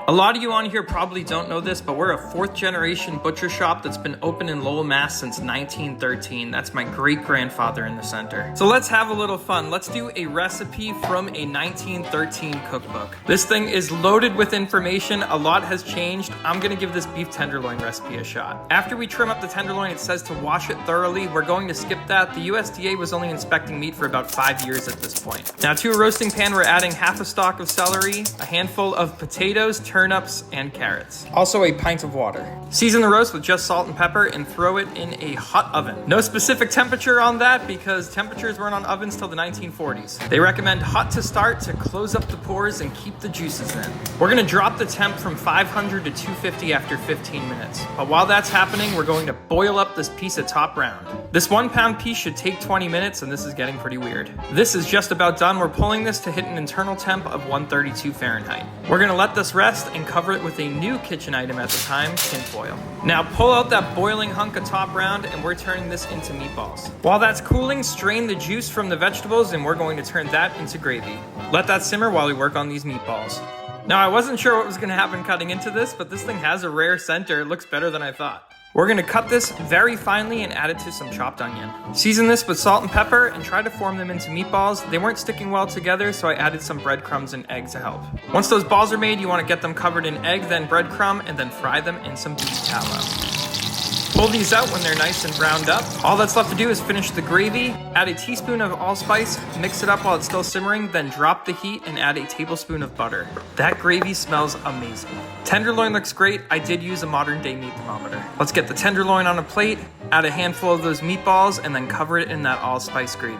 A lot of you on here probably don't know this, but we're a 4th generation butcher shop that's been open in Lowell, Mass since 1913. That's my great-grandfather in the center. So let's have a little fun. Let's do a recipe from a 1913 cookbook. This thing is loaded with information. A lot has changed. I'm gonna give this beef tenderloin recipe a shot. After we trim up the tenderloin, it says to wash it thoroughly. We're going to skip that. The USDA was only inspecting meat for about 5 years at this point. Now to a roasting pan, we're adding half a stalk of celery, a handful of potatoes, turnips, and carrots. Also a pint of water. Season the roast with just salt and pepper and throw it in a hot oven. No specific temperature on that because temperatures weren't on ovens till the 1940s. They recommend hot to start to close up the pores and keep the juices in. We're gonna drop the temp from 500 to 250 after 15 minutes. But while that's happening, we're going to boil up this piece of top round. This 1 pound piece should take 20 minutes and this is getting pretty weird. This is just about done. We're pulling this to hit an internal temp of 132 Fahrenheit. We're gonna let this rest and cover it with a new kitchen item at the time, tinfoil. Now pull out that boiling hunk of top round and we're turning this into meatballs. While that's cooling, strain the juice from the vegetables and we're going to turn that into gravy. Let that simmer while we work on these meatballs. Now I wasn't sure what was gonna happen cutting into this, but this thing has a rare center. It looks better than I thought. We're gonna cut this very finely and add it to some chopped onion. Season this with salt and pepper and try to form them into meatballs. They weren't sticking well together, so I added some breadcrumbs and egg to help. Once those balls are made, you wanna get them covered in egg, then breadcrumb, and then fry them in some beef tallow. Pull these out when they're nice and browned up. All that's left to do is finish the gravy, add a teaspoon of allspice, mix it up while it's still simmering, then drop the heat and add a tablespoon of butter. That gravy smells amazing. Tenderloin looks great. I did use a modern day meat thermometer. Let's get the tenderloin on a plate, add a handful of those meatballs, and then cover it in that allspice gravy.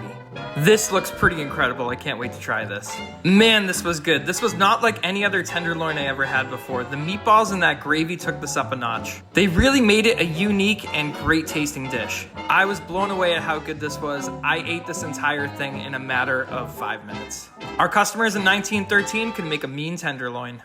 This looks pretty incredible. I can't wait to try this. Man, this was good. This was not like any other tenderloin I ever had before. The meatballs and that gravy took this up a notch. They really made it a unique and great tasting dish. I was blown away at how good this was. I ate this entire thing in a matter of 5 minutes. Our customers in 1913 could make a mean tenderloin.